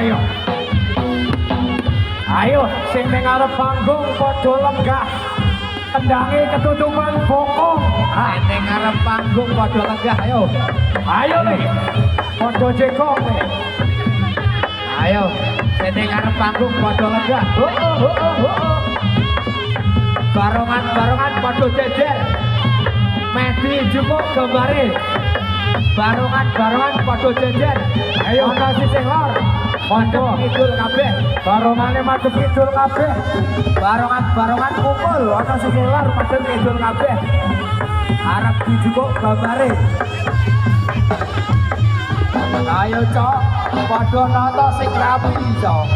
Ayo. Ayo sing ning arep panggung padha lenggah. Kendange ketutupan bokong. Ning arep panggung padha lenggah ayo. Ayo nih. Padha jekong nih. Ayo, sing ning arep panggung padha lenggah. Barongan-barongan padha jejer. Medi jupuk gambare. Barongan-barongan padha jejer. Ayo ana sisih lor. Padha kidul kabeh. Barongane madhep kidul kabeh. Barongan-barongan kumpul ana sisih lor madhep kidul kabeh. Arep dijupuk gambare. Ayo, Cok. Padha nata sing rapi, Cok.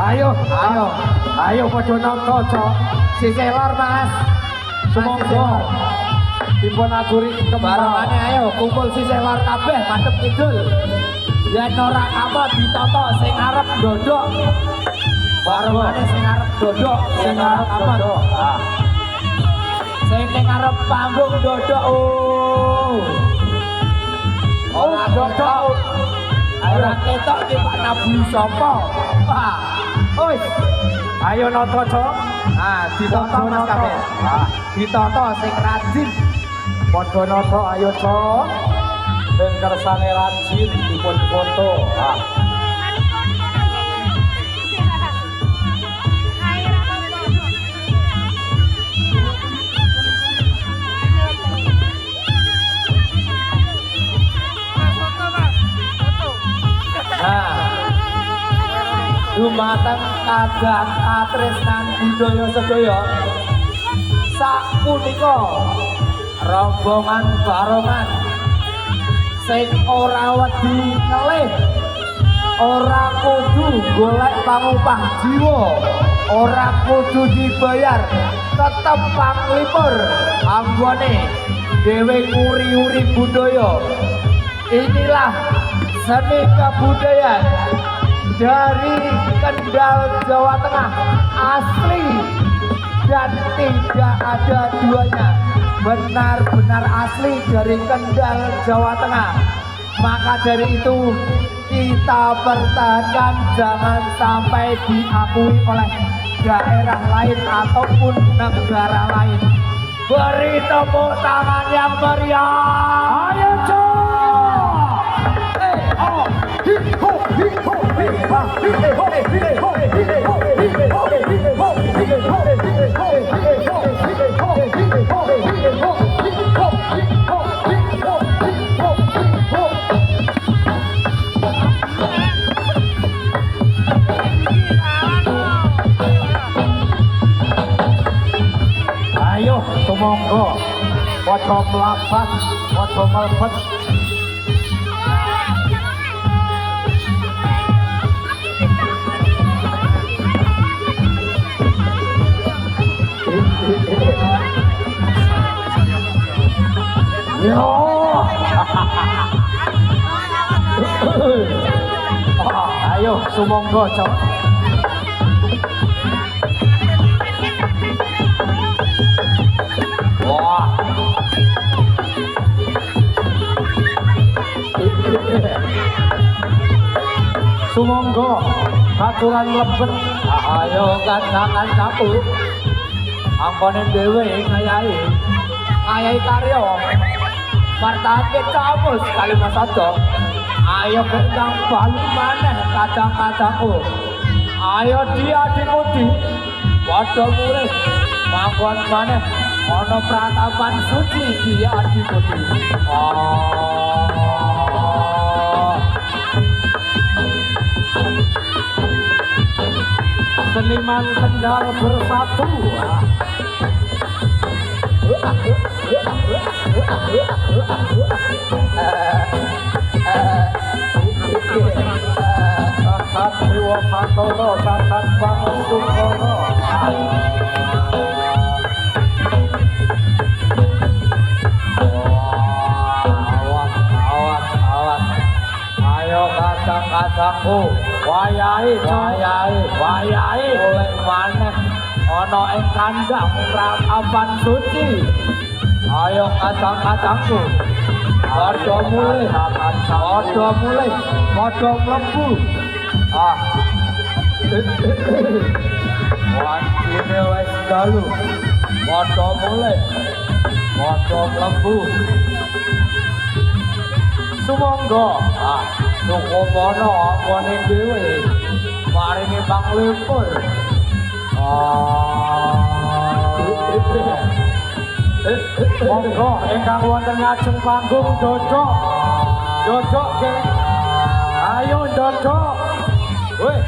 Ayo, ayo padha nata, Cok. Sisih lor, Mas. Sumangga dipun aturi Barongane ayo kumpul sisih lor kabeh madhep kidul. Yen ora kapok ditata sing arep ndodok. Barongane sing arep ndodok, sing arep ndodok. Sing ning arep panggung ndodok. Ora ndodok. Ora ketok ki Pak Nabu sapa. Wis. Ayo nata, Cok. Ditata Mas kabeh. Ditata sing rajin. Padha nata ayo, Cok. Ben kersane rajin dipun foto. Dumateng kadang katresnan budaya sedaya sapunika rombongan barongan sing ora wedi ngelih, ora kudu golek pangupah jiwa, ora kudu dibayar, tetep panglipur anggone dhewe uri-uri budaya. Inilah seni kebudayaan dari Kendal, Jawa Tengah, asli dan tidak ada duanya, benar-benar asli dari Kendal, Jawa Tengah. Maka dari itu kita pertahankan, jangan sampai diakui oleh daerah lain ataupun negara lain. Beri tepuk tangan yang meriah. Ayo, Cok. Ayo sumangga padha mlabat, padha mlebet. Yo. Ayo sumangga, Cok. Wah. Sumangga aturan lebet. Ayo kanca-kancaku. Ampone dhewe ngayahi karya. Martake camus kalimat saja. Ayo kendang bali maneh kadang-kadangku. Ayo diadi-udi padha mulih manggon maneh ana pratapan suci diadi-udi. Seniman Kendal bersatu. Sakat Dewa Batara, sakat Bangun Sungkono. Awas. Ayo kadang-kadangku. Wayahe oleh maneh ana ing kandhang pratapan suci. Ayo kadang-kadangku. Padha mulih, padha mulih, padha mlebu. Ah. Wancine wis dalu. Padha mulih. Padha mlebu. Sumangga. Ah, sukumana apane dhewe. Maringi panglipur. Monggo ingkang wonten ngajeng panggung dodok. Dodok ke. Ayo dodok. Weh,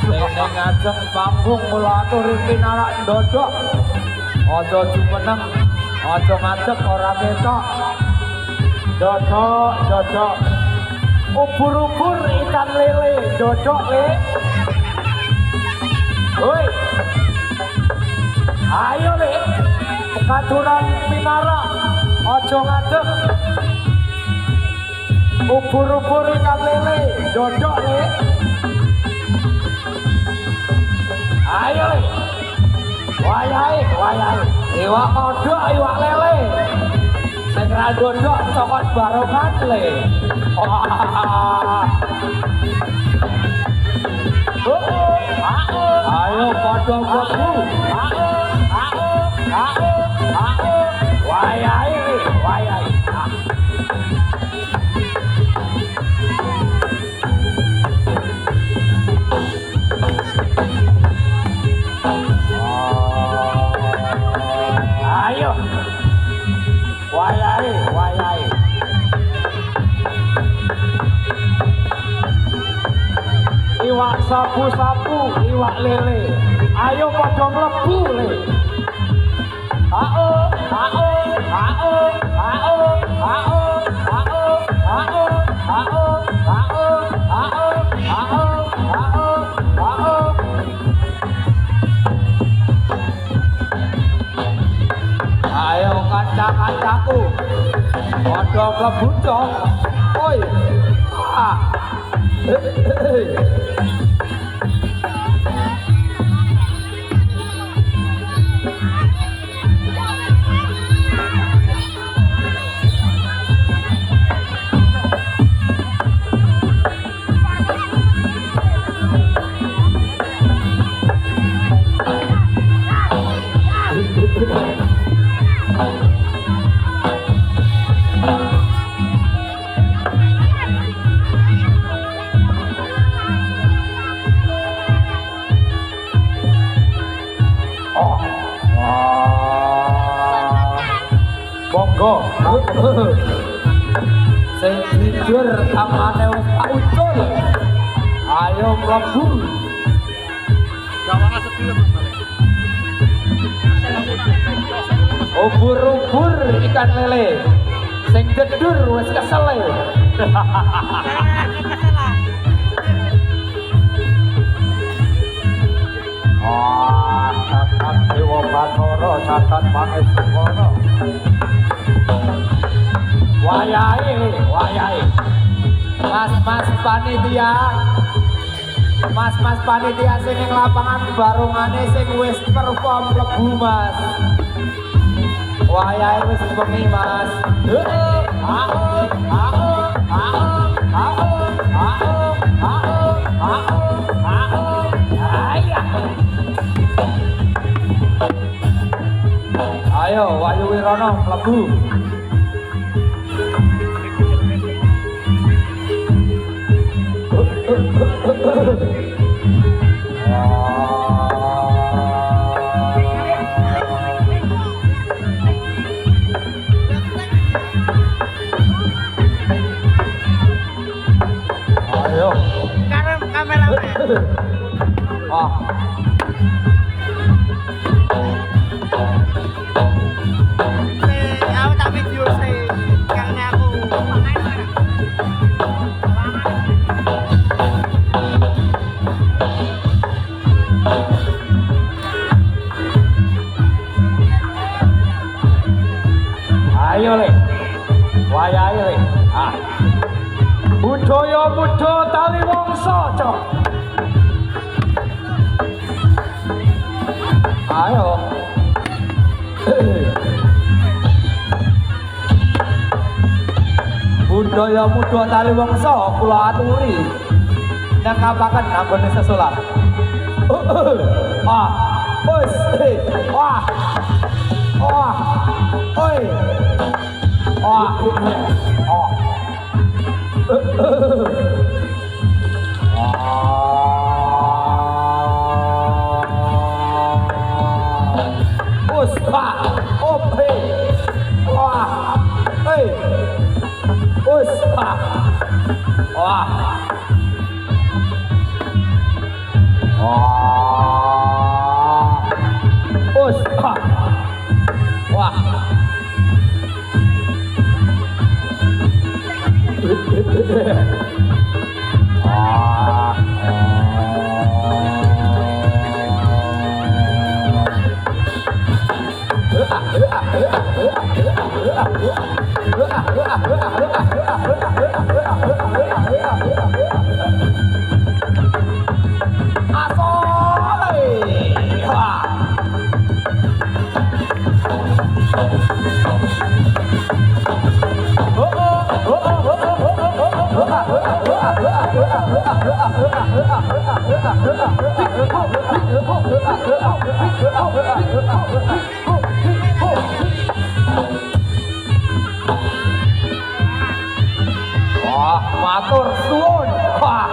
dene ngajeng panggung kula aturi pinarak dodok. Aja jumeneng, aja ngadeg ora ketok. Dodok, dodok. Ubur-ubur ikan lele, dodok le. Woi. Ayo le. Katuran pinarak, aja ngadeg. Ubur-ubur ikan lele, dodok le. Ayo le. Wayahe, wayahe. Iwak kodok, iwak lele. Sing ra dodok cokot barongan le. Ayo padha mlebu. Wayahe, wayahe. Ayo. Wayahe, wayahe. Iwak sapu-sapu, iwak lele. Ayo padha mlebu le. Ayo kanca-kancaku. Padha mlebu dong. Oi. Monggo. Sing tidur amane wis tak ucul. Ayo mlebu. Gawana sedih Ubur-ubur ikan lele. Sing jedur wis kesele. Cacat Dewa Batara, cacat Pangestukono. Wayahe, wayahe. Mas-mas panitia. Mas-mas panitia sing ing lapangan barungane sing wis perform mlebu, Mas. Wayahe wis bengi, Mas. Ayo, Wahyu Wirono mlebu. Ayo. Kameramen. Aku tak video sih karena aku Ayo le. Wayahe le. Budaya muda tali wangsa, Cok. Ayo. budaya muda tali wangsa kula aturi nekapaken anggone sesolat. Ah, wis, wah. Wah. Oi. Wah. Oh. Us, wah. Op, hey. Wah. Hey. Us, wah. Wah. Us, wah. Wah. Wah, matur suwun. Wah.